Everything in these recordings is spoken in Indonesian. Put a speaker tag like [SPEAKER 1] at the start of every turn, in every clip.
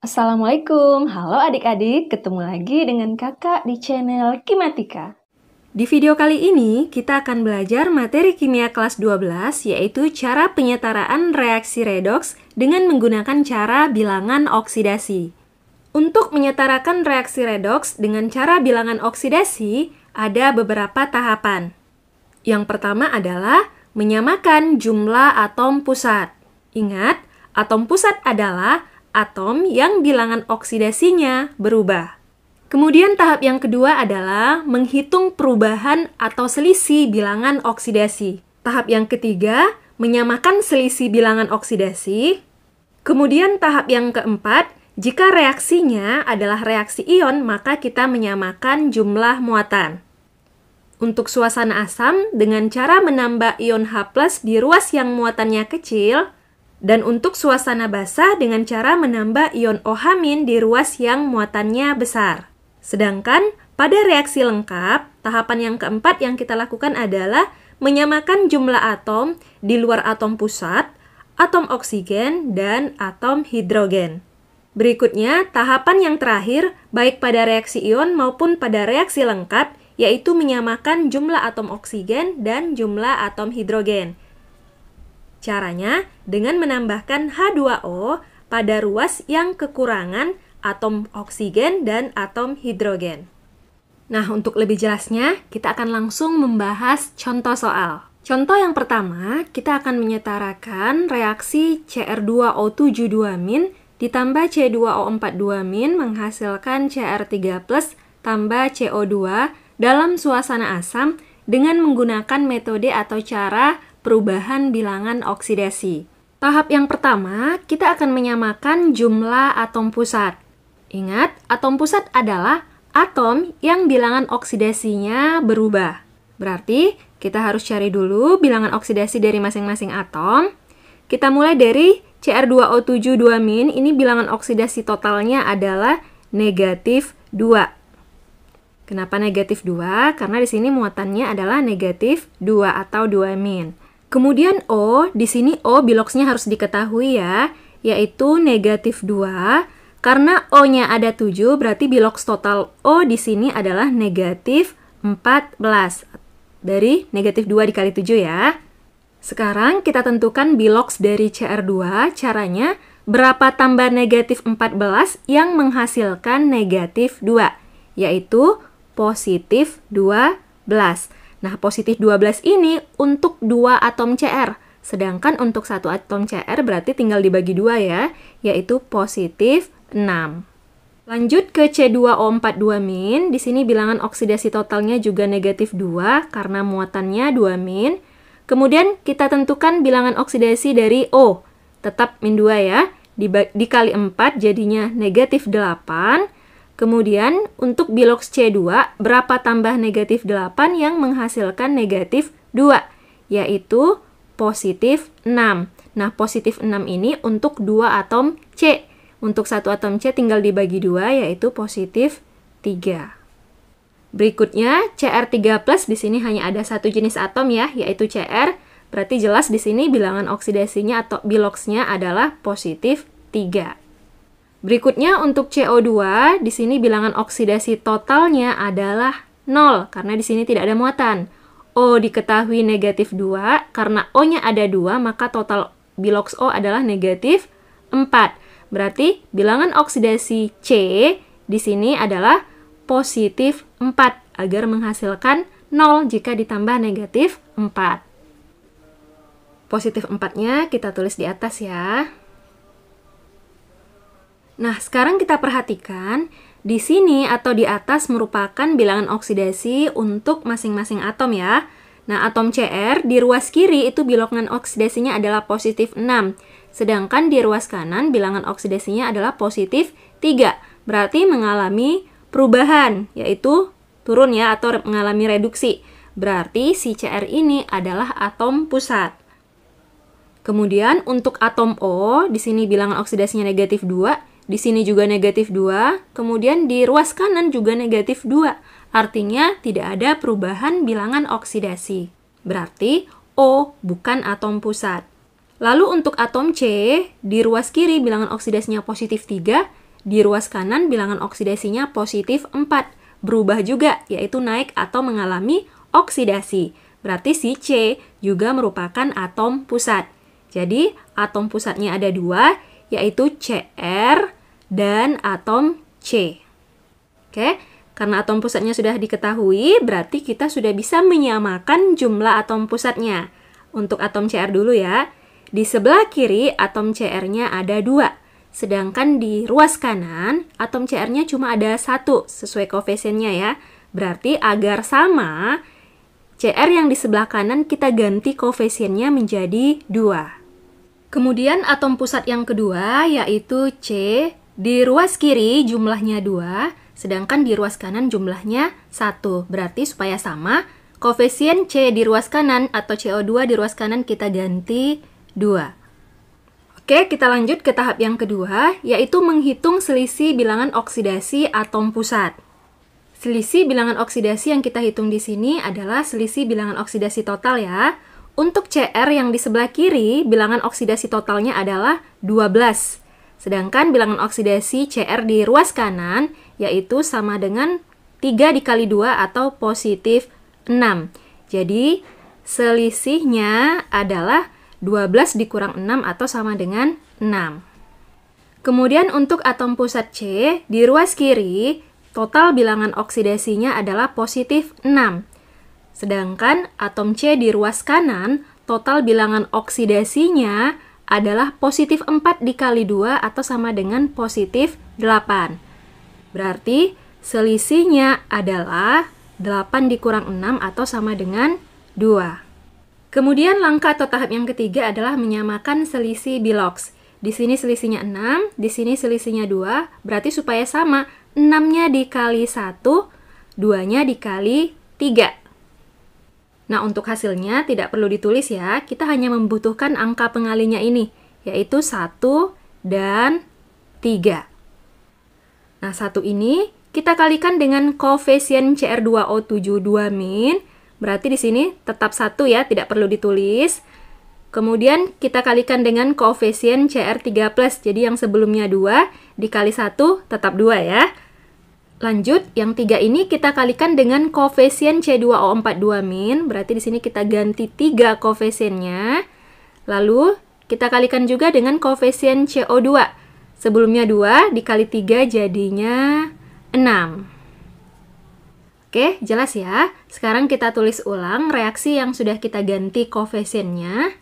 [SPEAKER 1] Assalamualaikum, halo adik-adik, ketemu lagi dengan kakak di channel Kimatika.
[SPEAKER 2] Di video kali ini, kita akan belajar materi kimia kelas 12, yaitu cara penyetaraan reaksi redoks dengan menggunakan cara bilangan oksidasi. Untuk menyetarakan reaksi redoks dengan cara bilangan oksidasi, ada beberapa tahapan. Yang pertama adalah menyamakan jumlah atom pusat. Ingat, atom pusat adalah atom yang bilangan oksidasinya berubah. Kemudian tahap yang kedua adalah menghitung perubahan atau selisih bilangan oksidasi. Tahap yang ketiga, menyamakan selisih bilangan oksidasi. Kemudian tahap yang keempat, jika reaksinya adalah reaksi ion, maka kita menyamakan jumlah muatan. Untuk suasana asam, dengan cara menambah ion H+ di ruas yang muatannya kecil, dan untuk suasana basah dengan cara menambah ion OH- di ruas yang muatannya besar. Sedangkan pada reaksi lengkap, tahapan yang keempat yang kita lakukan adalah menyamakan jumlah atom di luar atom pusat, atom oksigen, dan atom hidrogen. Berikutnya, tahapan yang terakhir, baik pada reaksi ion maupun pada reaksi lengkap, yaitu menyamakan jumlah atom oksigen dan jumlah atom hidrogen. Caranya dengan menambahkan H2O pada ruas yang kekurangan atom oksigen dan atom hidrogen. Nah, untuk lebih jelasnya, kita akan langsung membahas contoh soal. Contoh yang pertama, kita akan menyetarakan reaksi Cr2O7 2- ditambah C2O4 2- menghasilkan Cr3+ tambah CO2 dalam suasana asam dengan menggunakan metode atau cara perubahan bilangan oksidasi. Tahap yang pertama, kita akan menyamakan jumlah atom pusat. Ingat, atom pusat adalah atom yang bilangan oksidasinya berubah. Berarti, kita harus cari dulu bilangan oksidasi dari masing-masing atom. Kita mulai dari Cr2O7 2-, ini bilangan oksidasi totalnya adalah negatif 2. Kenapa negatif 2? Karena di sini muatannya adalah negatif 2 atau 2-. Kemudian O, di sini O biloksnya harus diketahui ya, yaitu negatif 2. Karena O-nya ada 7, berarti biloks total O di sini adalah negatif 14. Dari negatif 2 dikali 7 ya. Sekarang kita tentukan biloks dari Cr2, caranya berapa tambah negatif 14 yang menghasilkan negatif 2, yaitu positif 12. Nah, positif 12 ini untuk 2 atom Cr, sedangkan untuk 1 atom Cr berarti tinggal dibagi 2 ya, yaitu positif 6. Lanjut ke C2O4 2-, di sini bilangan oksidasi totalnya juga negatif 2 karena muatannya 2-. Kemudian kita tentukan bilangan oksidasi dari O, tetap -2 ya, dikali 4 jadinya negatif 8. Kemudian, untuk biloks C2, berapa tambah negatif 8 yang menghasilkan negatif 2, yaitu positif 6. Nah, positif 6 ini untuk 2 atom C. Untuk 1 atom C tinggal dibagi 2, yaitu positif 3. Berikutnya, Cr3+, di sini hanya ada satu jenis atom ya, yaitu Cr. Berarti jelas di sini bilangan oksidasinya atau biloksnya adalah positif 3. Berikutnya untuk CO2, di sini bilangan oksidasi totalnya adalah 0 karena di sini tidak ada muatan. O diketahui negatif 2, karena O-nya ada 2, maka total biloks O adalah negatif 4. Berarti bilangan oksidasi C di sini adalah positif 4 agar menghasilkan 0 jika ditambah negatif 4. Positif 4-nya kita tulis di atas ya. Nah, sekarang kita perhatikan, di sini atau di atas merupakan bilangan oksidasi untuk masing-masing atom ya. Nah, atom Cr di ruas kiri itu bilangan oksidasinya adalah positif 6. Sedangkan di ruas kanan bilangan oksidasinya adalah positif 3. Berarti mengalami perubahan, yaitu turun ya atau mengalami reduksi. Berarti si Cr ini adalah atom pusat. Kemudian untuk atom O, di sini bilangan oksidasinya negatif 2. Di sini juga negatif 2, kemudian di ruas kanan juga negatif 2. Artinya tidak ada perubahan bilangan oksidasi. Berarti O bukan atom pusat. Lalu untuk atom C, di ruas kiri bilangan oksidasinya positif 3, di ruas kanan bilangan oksidasinya positif 4. Berubah juga, yaitu naik atau mengalami oksidasi. Berarti si C juga merupakan atom pusat. Jadi, atom pusatnya ada 2, yaitu Cr dan atom C. Oke, karena atom pusatnya sudah diketahui, berarti kita sudah bisa menyamakan jumlah atom pusatnya. Untuk atom Cr dulu ya. Di sebelah kiri, atom Cr-nya ada 2. Sedangkan di ruas kanan, atom Cr-nya cuma ada 1 sesuai koefisiennya ya. Berarti agar sama, Cr yang di sebelah kanan kita ganti koefisiennya menjadi 2. Kemudian atom pusat yang kedua yaitu C. Di ruas kiri jumlahnya 2, sedangkan di ruas kanan jumlahnya 1. Berarti supaya sama, koefisien C di ruas kanan atau CO2 di ruas kanan kita ganti 2. Oke, kita lanjut ke tahap yang kedua, yaitu menghitung selisih bilangan oksidasi atom pusat. Selisih bilangan oksidasi yang kita hitung di sini adalah selisih bilangan oksidasi total ya. Untuk Cr yang di sebelah kiri, bilangan oksidasi totalnya adalah 12. Sedangkan bilangan oksidasi Cr di ruas kanan, yaitu sama dengan 3 dikali 2 atau positif 6. Jadi, selisihnya adalah 12 dikurang 6 atau sama dengan 6. Kemudian untuk atom pusat C, di ruas kiri, total bilangan oksidasinya adalah positif 6. Sedangkan atom C di ruas kanan, total bilangan oksidasinya adalah positif 4 dikali 2 atau sama dengan positif 8. Berarti selisihnya adalah 8 dikurang 6 atau sama dengan 2. Kemudian langkah atau tahap yang ketiga adalah menyamakan selisih biloks. Di sini selisihnya 6, di sini selisihnya 2, berarti supaya sama, 6-nya dikali 1, 2-nya dikali 3. Nah, untuk hasilnya tidak perlu ditulis ya, kita hanya membutuhkan angka pengalinya ini, yaitu 1 dan 3. Nah, 1 ini kita kalikan dengan koefisien Cr2O7 2-, berarti di sini tetap 1 ya, tidak perlu ditulis. Kemudian kita kalikan dengan koefisien Cr3+, jadi yang sebelumnya 2 dikali 1 tetap 2 ya. Lanjut, yang 3 ini kita kalikan dengan koefisien C2O4 2-, berarti di sini kita ganti 3 koefisiennya. Lalu kita kalikan juga dengan koefisien CO2. Sebelumnya 2 dikali 3 jadinya 6. Oke, jelas ya. Sekarang kita tulis ulang reaksi yang sudah kita ganti koefisiennya.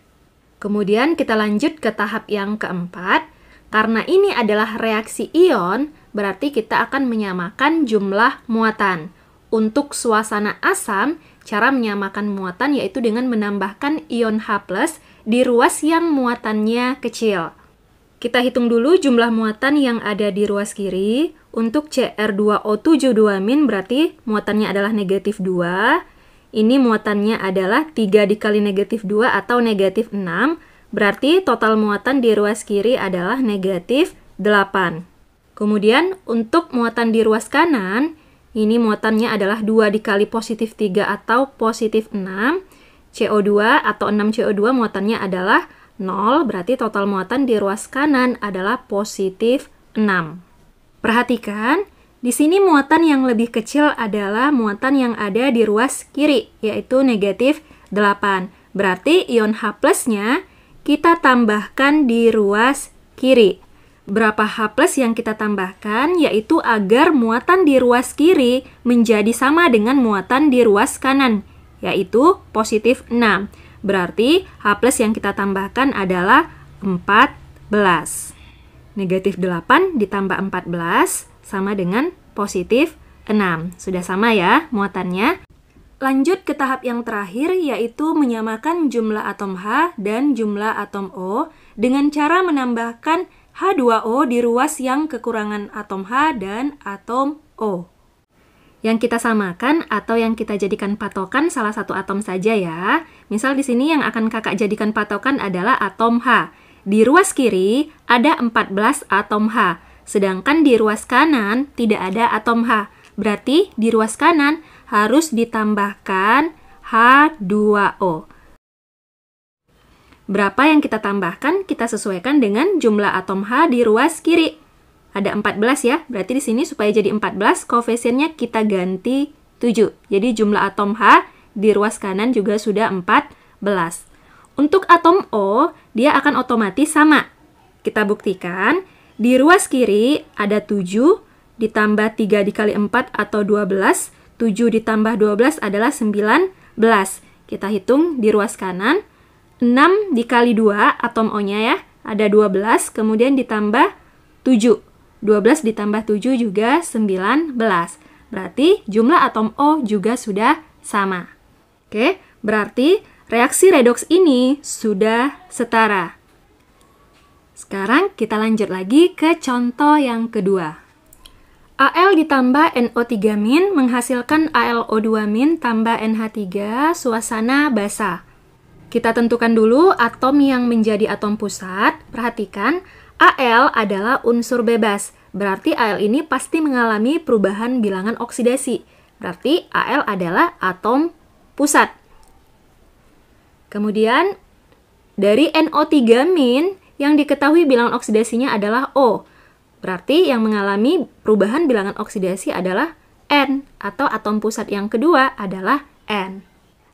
[SPEAKER 2] Kemudian kita lanjut ke tahap yang keempat. Karena ini adalah reaksi ion, berarti kita akan menyamakan jumlah muatan. Untuk suasana asam, cara menyamakan muatan yaitu dengan menambahkan ion H+ di ruas yang muatannya kecil. Kita hitung dulu jumlah muatan yang ada di ruas kiri. Untuk Cr2O7 2- berarti muatannya adalah negatif 2. Ini muatannya adalah 3 dikali negatif 2 atau negatif 6. Berarti total muatan di ruas kiri adalah negatif 8. Kemudian untuk muatan di ruas kanan, ini muatannya adalah 2 dikali positif 3 atau positif 6. CO2 atau 6 CO2 muatannya adalah 0, berarti total muatan di ruas kanan adalah positif 6. Perhatikan, di sini muatan yang lebih kecil adalah muatan yang ada di ruas kiri, yaitu negatif 8. Berarti ion H+-nya kita tambahkan di ruas kiri. Berapa H+ yang kita tambahkan? Yaitu agar muatan di ruas kiri menjadi sama dengan muatan di ruas kanan, yaitu positif 6. Berarti H+ yang kita tambahkan adalah 14. Negatif 8 ditambah 14 sama dengan positif 6. Sudah sama ya muatannya. Lanjut ke tahap yang terakhir, yaitu menyamakan jumlah atom H dan jumlah atom O dengan cara menambahkan H2O di ruas yang kekurangan atom H dan atom O. Yang kita samakan atau yang kita jadikan patokan salah satu atom saja ya. Misal di sini yang akan kakak jadikan patokan adalah atom H. Di ruas kiri ada 14 atom H, sedangkan di ruas kanan tidak ada atom H. Berarti di ruas kanan harus ditambahkan H2O. Berapa yang kita tambahkan, kita sesuaikan dengan jumlah atom H di ruas kiri. ada 14 ya. Berarti di sini supaya jadi 14, koefisiennya kita ganti 7. Jadi jumlah atom H di ruas kanan juga sudah 14. Untuk atom O, dia akan otomatis sama. Kita buktikan, di ruas kiri ada 7, ditambah 3 dikali 4 atau 12. 7 ditambah 12 adalah 19. Kita hitung di ruas kanan, 6 dikali 2, atom O-nya ya, ada 12, kemudian ditambah 7. 12 ditambah 7 juga 19. Berarti jumlah atom O juga sudah sama. Oke, berarti reaksi redoks ini sudah setara. Sekarang kita lanjut lagi ke contoh yang kedua. Al ditambah NO3- menghasilkan AlO2- tambah NH3 suasana basa. Kita tentukan dulu atom yang menjadi atom pusat. Perhatikan, Al adalah unsur bebas. Berarti Al ini pasti mengalami perubahan bilangan oksidasi. Berarti Al adalah atom pusat. Kemudian, dari NO3- yang diketahui bilangan oksidasinya adalah O. Berarti yang mengalami perubahan bilangan oksidasi adalah N, atau atom pusat yang kedua adalah N.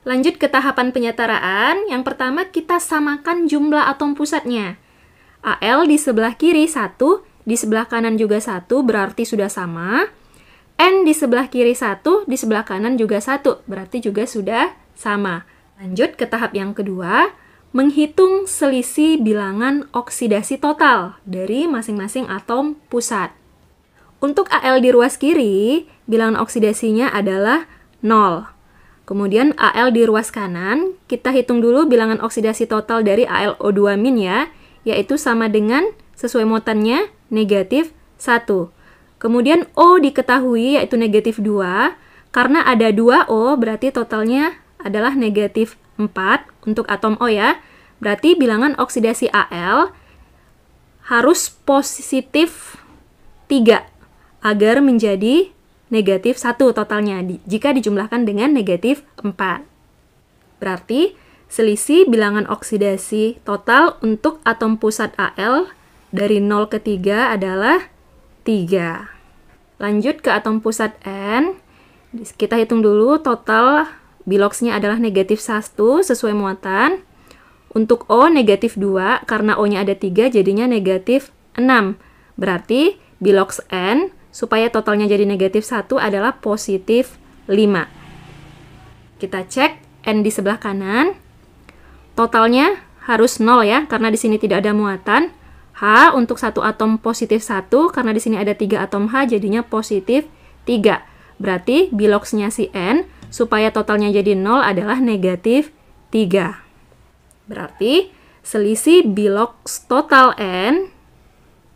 [SPEAKER 2] Lanjut ke tahapan penyetaraan. Yang pertama, kita samakan jumlah atom pusatnya. Al di sebelah kiri 1, di sebelah kanan juga 1, berarti sudah sama. N di sebelah kiri 1, di sebelah kanan juga 1, berarti juga sudah sama. Lanjut ke tahap yang kedua, menghitung selisih bilangan oksidasi total dari masing-masing atom pusat. Untuk Al di ruas kiri, bilangan oksidasinya adalah 0. Kemudian Al di ruas kanan, kita hitung dulu bilangan oksidasi total dari AlO2- ya, yaitu sama dengan sesuai muatannya negatif 1. Kemudian O diketahui yaitu negatif 2. Karena ada 2O berarti totalnya adalah negatif 4 untuk atom O ya. Berarti bilangan oksidasi Al harus positif 3 agar menjadi negatif 1 totalnya jika dijumlahkan dengan negatif 4. Berarti selisih bilangan oksidasi total untuk atom pusat Al dari 0 ke 3 adalah 3. Lanjut ke atom pusat N. Kita hitung dulu total biloxnya adalah negatif 1 sesuai muatan. Untuk O negatif 2, karena O-nya ada 3 jadinya negatif 6. Berarti bilox N supaya totalnya jadi negatif 1 adalah positif 5. Kita cek N di sebelah kanan. Totalnya harus 0 ya, karena di sini tidak ada muatan. H untuk satu atom positif 1, karena di sini ada 3 atom H, jadinya positif 3. Berarti biloxnya si N, supaya totalnya jadi 0 adalah negatif 3. Berarti selisih bilox total N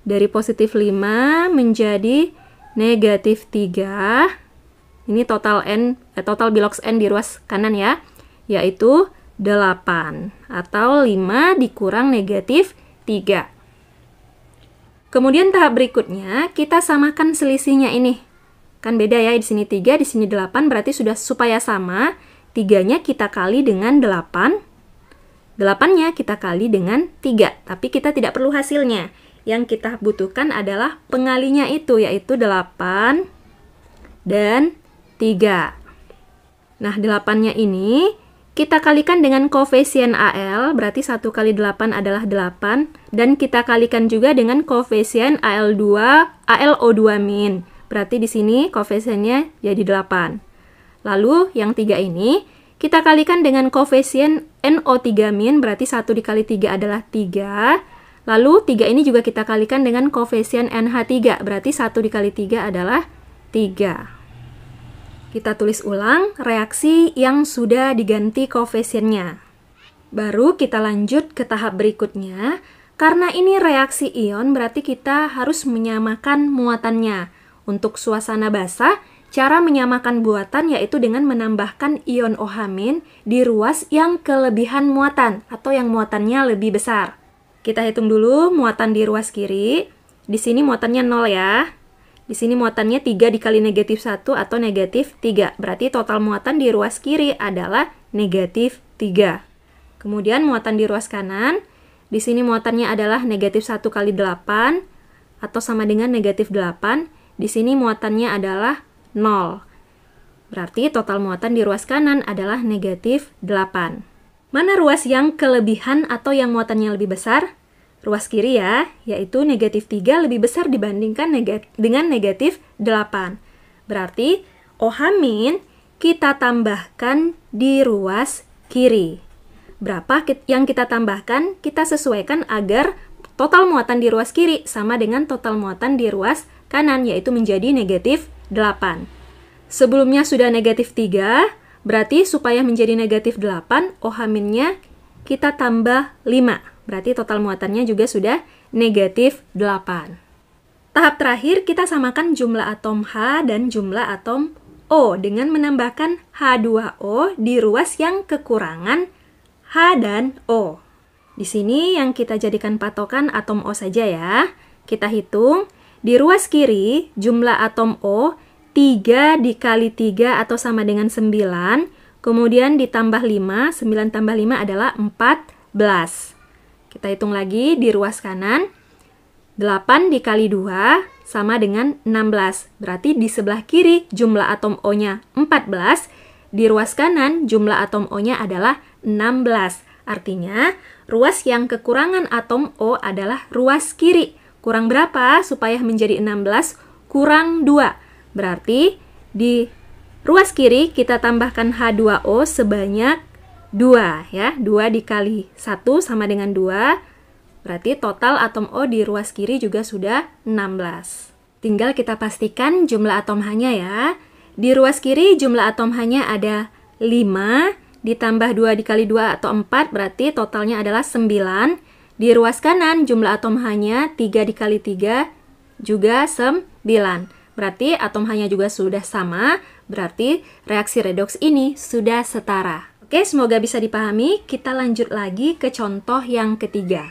[SPEAKER 2] dari positif 5 menjadi negatif 3. Ini total total bilox N di ruas kanan ya, yaitu 8 atau 5 dikurang negatif 3. Kemudian tahap berikutnya kita samakan selisihnya ini. Kan beda ya, di sini 3, di sini 8, berarti sudah supaya sama, 3-nya kita kali dengan 8, 8-nya kita kali dengan 3, tapi kita tidak perlu hasilnya. Yang kita butuhkan adalah pengalinya itu, yaitu 8 dan 3. Nah, 8-nya ini kita kalikan dengan koefisien Al, berarti 1 kali 8 adalah 8, dan kita kalikan juga dengan koefisien AlO2-, berarti di sini koefisiennya jadi 8. Lalu yang 3 ini kita kalikan dengan koefisien NO3-, berarti 1 dikali 3 adalah 3. Lalu 3 ini juga kita kalikan dengan koefisien NH3, berarti 1 dikali 3 adalah 3. Kita tulis ulang reaksi yang sudah diganti koefisiennya. Baru kita lanjut ke tahap berikutnya. Karena ini reaksi ion, berarti kita harus menyamakan muatannya. Untuk suasana basa, cara menyamakan muatan yaitu dengan menambahkan ion OH- di ruas yang kelebihan muatan atau yang muatannya lebih besar. Kita hitung dulu muatan di ruas kiri. Di sini muatannya 0 ya. Di sini muatannya 3 dikali negatif 1 atau negatif 3. Berarti total muatan di ruas kiri adalah negatif 3. Kemudian muatan di ruas kanan. Di sini muatannya adalah negatif 1 kali 8 atau sama dengan negatif 8, di sini muatannya adalah 0. Berarti total muatan di ruas kanan adalah negatif 8. Mana ruas yang kelebihan atau yang muatannya lebih besar? Ruas kiri ya, yaitu negatif 3 lebih besar dibandingkan dengan negatif 8. Berarti OH- kita tambahkan di ruas kiri. Berapa yang kita tambahkan? Kita sesuaikan agar total muatan di ruas kiri sama dengan total muatan di ruas kanan, yaitu menjadi negatif 8. Sebelumnya sudah negatif 3, berarti supaya menjadi negatif 8, OH-nya kita tambah 5. Berarti total muatannya juga sudah negatif 8. Tahap terakhir, kita samakan jumlah atom H dan jumlah atom O dengan menambahkan H2O di ruas yang kekurangan H dan O. Di sini yang kita jadikan patokan atom O saja ya. Kita hitung, di ruas kiri jumlah atom O 3 dikali 3 atau sama dengan 9, kemudian ditambah 5, 9 tambah 5 adalah 14. Kita hitung lagi di ruas kanan, 8 dikali 2 sama dengan 16. Berarti di sebelah kiri jumlah atom O-nya 14, di ruas kanan jumlah atom O-nya adalah 16. Artinya, ruas yang kekurangan atom O adalah ruas kiri. Kurang berapa supaya menjadi 16? Kurang 2. Berarti di ruas kiri kita tambahkan H2O sebanyak 2 ya. 2 dikali 1 sama dengan 2. Berarti total atom O di ruas kiri juga sudah 16. Tinggal kita pastikan jumlah atom H-nya ya. Di ruas kiri jumlah atom H-nya ada 5 ditambah 2 dikali 2 atau 4, berarti totalnya adalah 9. Di ruas kanan jumlah atom H-nya 3 dikali 3 juga 9. Berarti atom H-nya juga sudah sama, berarti reaksi redoks ini sudah setara. Oke, semoga bisa dipahami. Kita lanjut lagi ke contoh yang ketiga.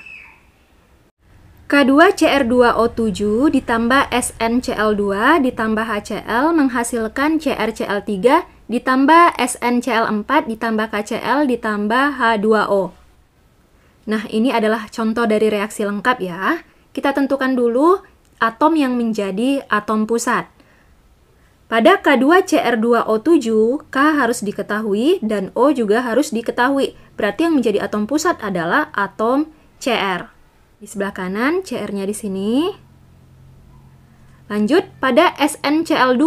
[SPEAKER 2] K2Cr2O7 ditambah SnCl2 ditambah HCl menghasilkan CrCl3 ditambah SnCl4 ditambah KCl ditambah H2O. Nah, ini adalah contoh dari reaksi lengkap ya. Kita tentukan dulu atom yang menjadi atom pusat. Pada K2Cr2O7, K harus diketahui dan O juga harus diketahui. Berarti yang menjadi atom pusat adalah atom Cr. Di sebelah kanan, Cr-nya di sini. Lanjut, pada SnCl2,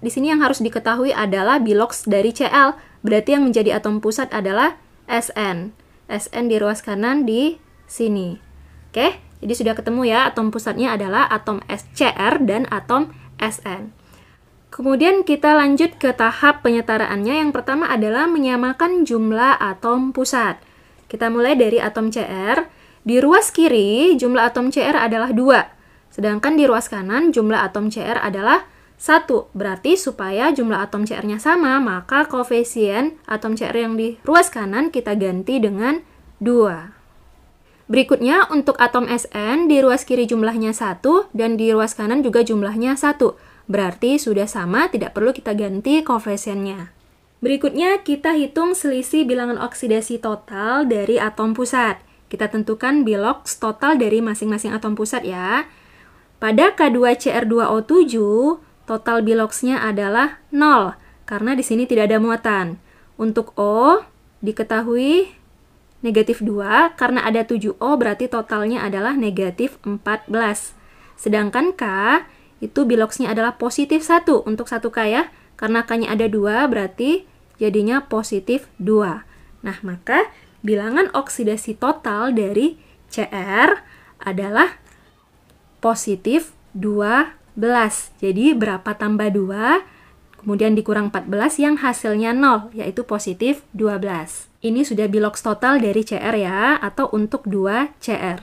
[SPEAKER 2] di sini yang harus diketahui adalah biloks dari Cl. Berarti yang menjadi atom pusat adalah Sn. Sn di ruas kanan di sini. Oke? Jadi sudah ketemu ya, atom pusatnya adalah atom Cr dan atom Sn. Kemudian kita lanjut ke tahap penyetaraannya. Yang pertama adalah menyamakan jumlah atom pusat. Kita mulai dari atom Cr. Di ruas kiri, jumlah atom Cr adalah 2. Sedangkan di ruas kanan, jumlah atom Cr adalah 1. Berarti supaya jumlah atom Cr-nya sama, maka koefisien atom Cr yang di ruas kanan kita ganti dengan 2. Berikutnya, untuk atom Sn, di ruas kiri jumlahnya 1, dan di ruas kanan juga jumlahnya 1. Berarti sudah sama, tidak perlu kita ganti koefisiennya. Berikutnya, kita hitung selisih bilangan oksidasi total dari atom pusat. Kita tentukan biloks total dari masing-masing atom pusat ya. Pada K2Cr2O7, total biloksnya adalah 0, karena di sini tidak ada muatan. Untuk O, diketahui negatif 2, karena ada 7O berarti totalnya adalah negatif 14. Sedangkan K, itu biloksnya adalah positif 1 untuk 1K ya. Karena K-nya ada 2 berarti jadinya positif 2. Nah, maka bilangan oksidasi total dari Cr adalah positif 12. Jadi berapa tambah 2? Kemudian dikurang 14 yang hasilnya 0, yaitu positif 12. Ini sudah biloks total dari Cr ya, atau untuk 2 Cr.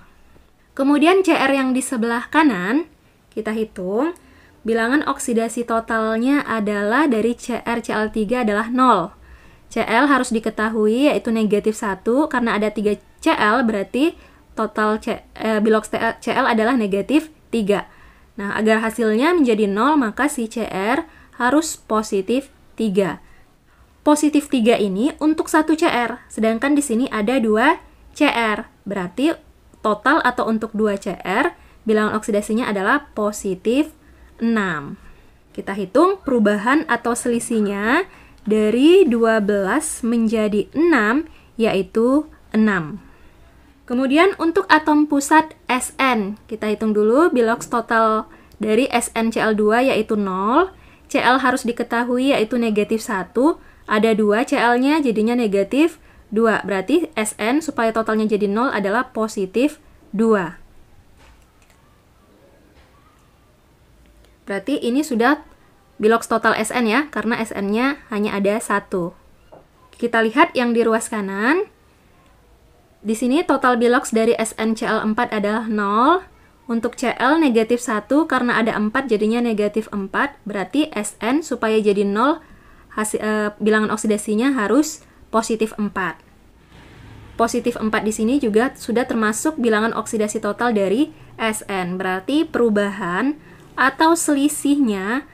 [SPEAKER 2] Kemudian Cr yang di sebelah kanan, kita hitung. Bilangan oksidasi totalnya adalah dari CrCl3 adalah 0. Cl harus diketahui yaitu negatif 1, karena ada 3 Cl, berarti total biloks Cl adalah negatif 3. Nah, agar hasilnya menjadi 0, maka si Cr harus positif 3. Positif 3 ini untuk 1 Cr, sedangkan di sini ada 2 Cr. Berarti total atau untuk 2 Cr bilangan oksidasinya adalah positif 6. Kita hitung perubahan atau selisihnya dari 12 menjadi 6, yaitu 6. Kemudian untuk atom pusat Sn, kita hitung dulu bilox total dari SnCl2 yaitu 0. Cl harus diketahui yaitu negatif 1. Ada 2 Cl-nya jadinya negatif 2. Berarti Sn supaya totalnya jadi 0 adalah positif 2. Berarti ini sudah bilox total Sn ya, karena Sn-nya hanya ada 1. Kita lihat yang di ruas kanan. Di sini total bilox dari SnCl4 adalah 0. Untuk Cl negatif 1 karena ada 4 jadinya negatif 4. Berarti Sn supaya jadi 0 bilangan oksidasinya harus positif 4. Positif 4 di sini juga sudah termasuk bilangan oksidasi total dari Sn. Berarti perubahan atau selisihnya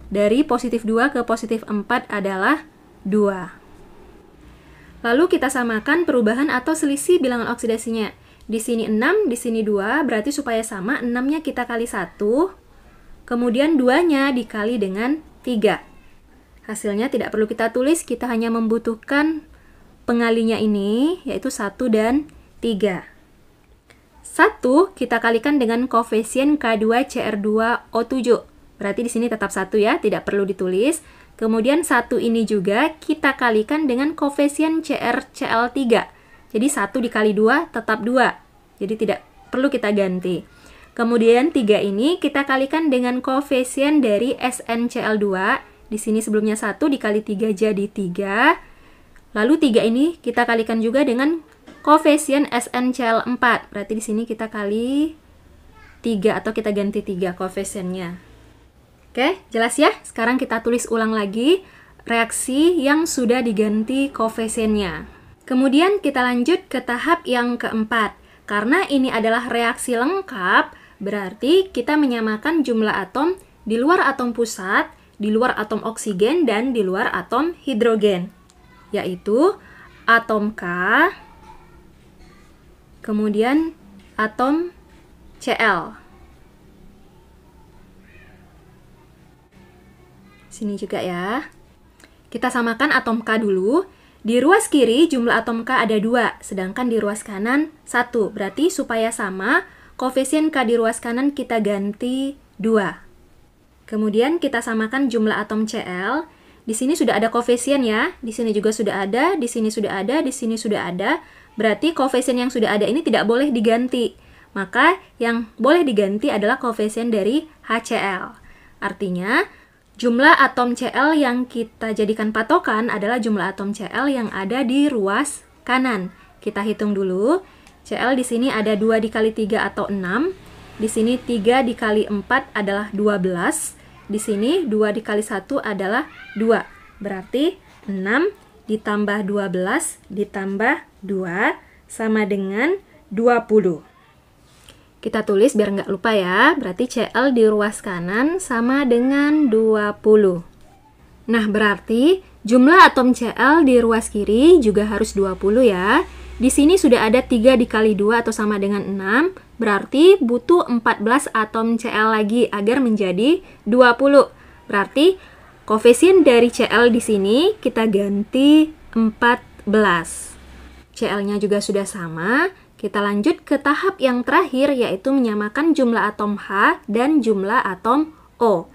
[SPEAKER 2] dari positif 2 ke positif 4 adalah 2. Lalu kita samakan perubahan atau selisih bilangan oksidasinya. Di sini 6, di sini 2, berarti supaya sama 6-nya kita kali 1, kemudian 2-nya dikali dengan 3. Hasilnya tidak perlu kita tulis, kita hanya membutuhkan pengalinya ini, yaitu 1 dan 3. 1 kita kalikan dengan koefisien K2CR2O7. Berarti di sini tetap 1 ya, tidak perlu ditulis. Kemudian 1 ini juga kita kalikan dengan koefisien CrCl3. Jadi 1 dikali 2 tetap 2. Jadi tidak perlu kita ganti. Kemudian 3 ini kita kalikan dengan koefisien dari SnCl2. Di sini sebelumnya 1 dikali 3 jadi 3. Lalu 3 ini kita kalikan juga dengan koefisien SnCl4. Berarti di sini kita kali 3 atau kita ganti 3 koefisiennya. Oke, jelas ya? Sekarang kita tulis ulang lagi reaksi yang sudah diganti koefisiennya. Kemudian kita lanjut ke tahap yang keempat. Karena ini adalah reaksi lengkap, berarti kita menyamakan jumlah atom di luar atom pusat, di luar atom oksigen, dan di luar atom hidrogen. Yaitu atom K, kemudian atom Cl. Sini juga ya. Kita samakan atom K dulu. Di ruas kiri jumlah atom K ada 2, sedangkan di ruas kanan 1. Berarti supaya sama, koefisien K di ruas kanan kita ganti 2. Kemudian kita samakan jumlah atom Cl. Di sini sudah ada koefisien ya. Di sini juga sudah ada, di sini sudah ada, di sini sudah ada. Berarti koefisien yang sudah ada ini tidak boleh diganti. Maka yang boleh diganti adalah koefisien dari HCl. Artinya, jumlah atom Cl yang kita jadikan patokan adalah jumlah atom Cl yang ada di ruas kanan. Kita hitung dulu. Cl di sini ada 2 dikali 3 atau 6. Di sini 3 dikali 4 adalah 12. Di sini 2 dikali 1 adalah 2. Berarti 6 ditambah 12 ditambah 2 sama dengan 20. Kita tulis biar nggak lupa ya. Berarti Cl di ruas kanan sama dengan 20. Nah, berarti jumlah atom Cl di ruas kiri juga harus 20 ya. Di sini sudah ada 3 dikali 2 atau sama dengan 6. Berarti butuh 14 atom Cl lagi agar menjadi 20. Berarti koefisien dari Cl di sini kita ganti 14. Cl-nya juga sudah sama. Kita lanjut ke tahap yang terakhir, yaitu menyamakan jumlah atom H dan jumlah atom O.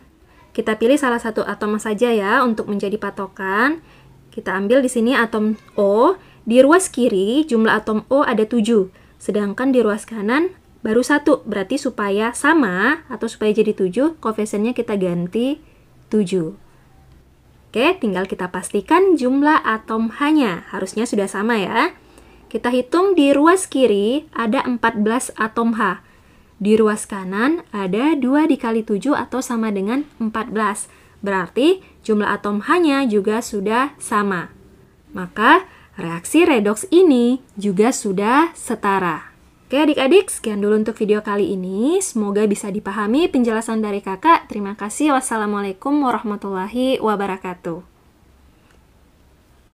[SPEAKER 2] Kita pilih salah satu atom saja ya untuk menjadi patokan. Kita ambil di sini atom O. Di ruas kiri jumlah atom O ada 7, sedangkan di ruas kanan baru 1. Berarti supaya sama atau supaya jadi 7, koefisiennya kita ganti 7. Oke, tinggal kita pastikan jumlah atom H-nya. Harusnya sudah sama ya. Kita hitung di ruas kiri ada 14 atom H. Di ruas kanan ada 2 dikali 7 atau sama dengan 14. Berarti jumlah atom H-nya juga sudah sama. Maka reaksi redoks ini juga sudah setara. Oke adik-adik, sekian dulu untuk video kali ini. Semoga bisa dipahami penjelasan dari kakak. Terima kasih. Wassalamualaikum warahmatullahi wabarakatuh.